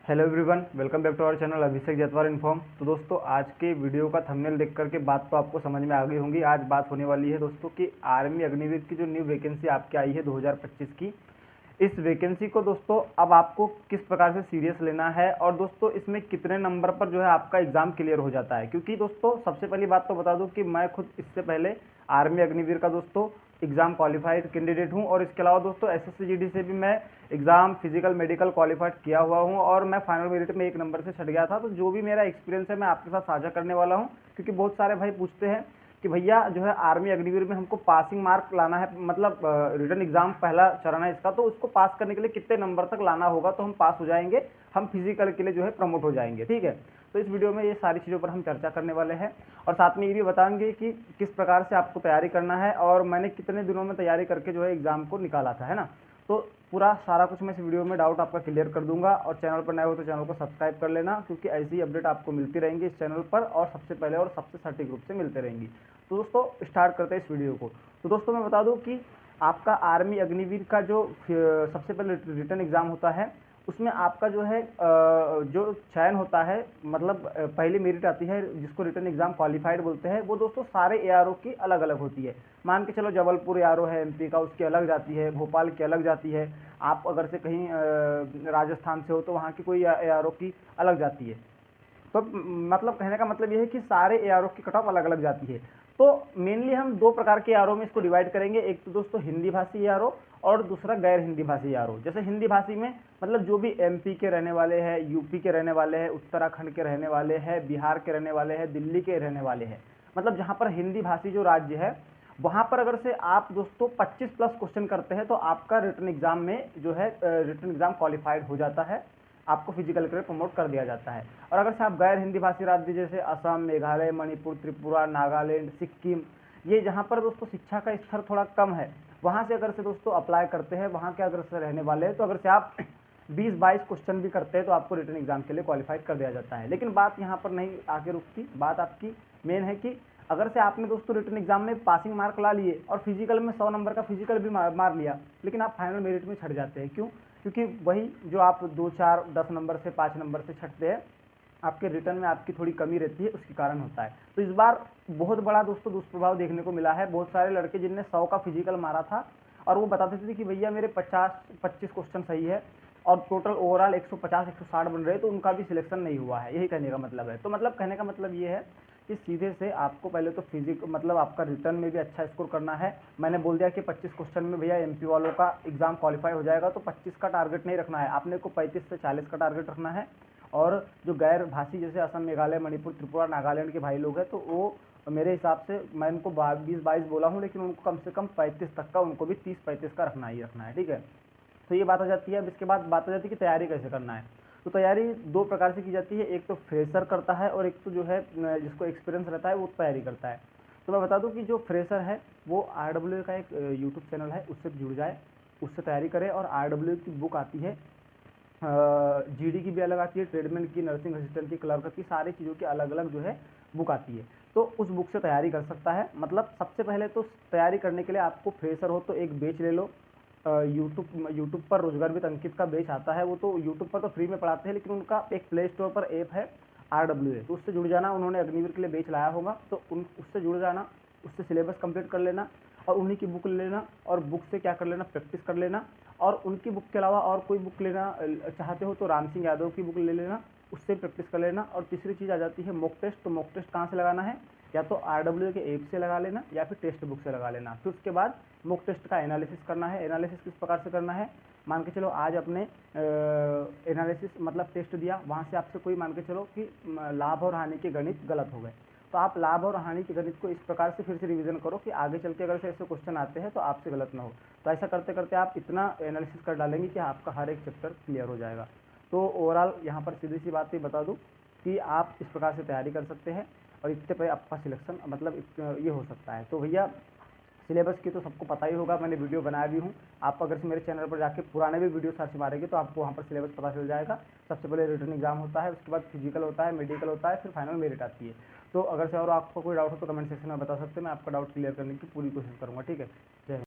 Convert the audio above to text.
Hello everyone, welcome back to our channel Abhishek Jatwar inform. तो दोस्तों, आज के वीडियो का थंबनेल देख करके बात तो आपको समझ में आ गई होंगी। आज बात होने वाली है दोस्तों कि आर्मी अग्निवीर की जो न्यू वैकेंसी आपके आई है 2025 की, इस वैकेंसी को दोस्तों अब आपको किस प्रकार से सीरियस लेना है और दोस्तों इसमें कितने नंबर पर जो है आपका एग्जाम क्लियर हो जाता है। क्योंकि दोस्तों सबसे पहली बात तो बता दूं कि मैं खुद इससे पहले आर्मी अग्निवीर का दोस्तों एग्जाम क्वालिफाइड कैंडिडेट हूं और इसके अलावा दोस्तों एसएससी से भी मैं एग्जाम फिजिकल मेडिकल क्वालिफाइड किया हुआ हूं और मैं फाइनल मेरिट में 1 नंबर से छट गया था। तो जो भी मेरा एक्सपीरियंस है मैं आपके साथ साझा करने वाला हूं, क्योंकि बहुत सारे भाई पूछते हैं कि भैया जो है आर्मी अग्निवीर में हमको पासिंग मार्क लाना है, मतलब रिटन एग्जाम पहला चरण है इसका, तो उसको पास करने के लिए कितने नंबर तक लाना होगा तो हम पास हो जाएंगे, हम फिजिकल के लिए जो है प्रमोट हो जाएंगे। ठीक है, तो इस वीडियो में ये सारी चीज़ों पर हम चर्चा करने वाले हैं और साथ में ये भी बताएंगे कि किस प्रकार से आपको तैयारी करना है और मैंने कितने दिनों में तैयारी करके जो है एग्जाम को निकाला था, है ना। तो पूरा सारा कुछ मैं इस वीडियो में डाउट आपका क्लियर कर दूंगा और चैनल पर नए हो तो चैनल को सब्सक्राइब कर लेना, क्योंकि ऐसी अपडेट आपको मिलती रहेंगी इस चैनल पर और सबसे पहले और सबसे सटीक रूप से मिलते रहेंगी। तो दोस्तों स्टार्ट करते हैं इस वीडियो को। तो दोस्तों मैं बता दूं कि आपका आर्मी अग्निवीर का जो सबसे पहले रिटन एग्जाम होता है उसमें आपका जो है जो चयन होता है, मतलब पहली मेरिट आती है जिसको रिटन एग्जाम क्वालिफाइड बोलते हैं, वो दोस्तों सारे एआरओ की अलग अलग होती है। मान के चलो जबलपुर एआरओ है एमपी का, उसकी अलग जाती है, भोपाल की अलग जाती है, आप अगर से कहीं राजस्थान से हो तो वहाँ की कोई एआरओ की अलग जाती है। तो मतलब कहने का मतलब ये है कि सारे एआरओ की कट ऑफ अलग अलग जाती है। तो मेनली हम दो प्रकार के एआरओ में इसको डिवाइड करेंगे, एक तो दोस्तों हिंदी भाषी एआरओ और दूसरा गैर हिंदी भाषी एआरओ। जैसे हिंदी भाषी में मतलब जो भी एमपी के रहने वाले हैं, यूपी के रहने वाले हैं, उत्तराखंड के रहने वाले हैं, बिहार के रहने वाले हैं, दिल्ली के रहने वाले हैं, मतलब जहाँ पर हिंदी भाषी जो राज्य है वहाँ पर अगर से आप दोस्तों 25 प्लस क्वेश्चन करते हैं तो आपका रिटन एग्जाम में जो है रिटन एग्जाम क्वालिफाइड हो जाता है, आपको फिजिकल के लिए प्रमोट कर दिया जाता है। और अगर से आप गैर हिंदी भाषी राज्य जैसे असम, मेघालय, मणिपुर, त्रिपुरा, नागालैंड, सिक्किम, ये जहाँ पर दोस्तों शिक्षा का स्तर थोड़ा कम है, वहाँ से अगर से दोस्तों अप्लाई करते हैं, वहाँ के अगर से रहने वाले हैं, तो अगर से आप 20-22 क्वेश्चन भी करते हैं तो आपको रिटन एग्जाम के लिए क्वालिफाइड कर दिया जाता है। लेकिन बात यहाँ पर नहीं आगे रुकती, बात आपकी मेन है कि अगर से आपने दोस्तों रिटन एग्जाम में पासिंग मार्क ला लिए और फिजिकल में 100 नंबर का फिजिकल भी मार लिया, लेकिन आप फाइनल मेरिट में छट जाते हैं। क्यों? क्योंकि वही जो आप 2, 4, 10 नंबर से 5 नंबर से छटते हैं, आपके रिटर्न में आपकी थोड़ी कमी रहती है, उसके कारण होता है। तो इस बार बहुत बड़ा दोस्तों दुष्प्रभाव देखने को मिला है। बहुत सारे लड़के जिनने 100 का फिजिकल मारा था और वो बताते थे कि भैया मेरे 50-25 क्वेश्चन सही है और टोटल ओवरऑल 150-160 बन रहे, तो उनका भी सिलेक्शन नहीं हुआ है। यही कहने का मतलब है। तो मतलब कहने का मतलब ये है कि सीधे से आपको पहले तो फिजिक मतलब आपका रिटर्न में भी अच्छा स्कोर करना है। मैंने बोल दिया कि 25 क्वेश्चन में भैया एमपी वालों का एग्जाम क्वालिफाई हो जाएगा, तो 25 का टारगेट नहीं रखना है, आपने को 35 से 40 का टारगेट रखना है। और जो गैर भाषी जैसे असम, मेघालय, मणिपुर, त्रिपुरा, नागालैंड के भाई लोग हैं, तो वो मेरे हिसाब से मैं उनको 20-22 बोला हूँ, लेकिन उनको कम से कम 35 तक का, उनको भी 30-35 का रखना ही रखना है। ठीक है, तो ये बात आ जाती है। अब इसके बाद बात आ जाती है कि तैयारी कैसे करना है। तो तैयारी दो प्रकार से की जाती है, एक तो फ्रेशर करता है और एक तो जो है जिसको एक्सपीरियंस रहता है वो तैयारी करता है। तो मैं बता दूं कि जो फ्रेशर है वो आरडब्ल्यू का एक यूट्यूब चैनल है, उससे जुड़ जाए, उससे तैयारी करे। और आरडब्ल्यू की बुक आती है, जीडी की भी अलग आती है, ट्रेडमैन की, नर्सिंग असिस्टेंट की, क्लर्क की, सारी चीज़ों की अलग अलग जो है बुक आती है। तो उस बुक से तैयारी कर सकता है। मतलब सबसे पहले तो तैयारी करने के लिए आपको फ्रेशर हो तो एक बैच ले लो। यूट्यूब पर रोजगार विद अंकित का बैच आता है, वो तो यूट्यूब पर तो फ्री में पढ़ाते हैं, लेकिन उनका एक प्ले स्टोर पर ऐप है आरडब्ल्यू, तो उससे जुड़ जाना। उन्होंने अग्निवीर के लिए बैच लाया होगा, तो उससे जुड़ जाना, उससे सिलेबस कंप्लीट कर लेना और उन्हीं की बुक ले लेना और बुक से क्या कर लेना, प्रैक्टिस कर लेना। और उनकी बुक के अलावा और कोई बुक लेना चाहते हो तो राम सिंह यादव की बुक ले लेना, उससे प्रैक्टिस कर लेना। और तीसरी चीज़ आ जाती है मॉक टेस्ट। तो मॉक टेस्ट कहाँ से लगाना है, या तो आरडब्ल्यू के ऐप से लगा लेना या फिर टेक्स्ट बुक से लगा लेना। फिर उसके बाद मॉक टेस्ट का एनालिसिस करना है। एनालिसिस किस प्रकार से करना है, मान के चलो आज अपने एनालिसिस मतलब टेस्ट दिया, वहाँ से आपसे कोई मान के चलो कि लाभ और हानि के गणित गलत हो गए, तो आप लाभ और हानि के गणित को इस प्रकार से फिर से रिवीजन करो कि आगे चल के अगर से ऐसे क्वेश्चन आते हैं तो आपसे गलत ना हो। तो ऐसा करते करते आप इतना एनालिसिस कर डालेंगे कि आपका हर एक चैप्टर क्लियर हो जाएगा। तो ओवरऑल यहाँ पर सीधी सी बात ही बता दूँ कि आप इस प्रकार से तैयारी कर सकते हैं और इतने पे आपका सिलेक्शन मतलब ये हो सकता है। तो भैया सिलेबस की तो सबको पता ही होगा, मैंने वीडियो बनाया भी हूँ। आप अगर से मेरे चैनल पर जाके पुराने भी वीडियो सर्च मारेंगे तो आपको वहाँ पर सिलेबस पता चल जाएगा। सबसे पहले रिटन एग्जाम होता है, उसके बाद फिजिकल होता है, मेडिकल होता है, फिर फाइनल मेरिट आती है। तो अगर से और आपको कोई डाउट हो तो कमेंट सेक्शन में बता सकते हैं, मैं आपका डाउट क्लियर करने की पूरी कोशिश करूँगा। ठीक है, जय हिंद।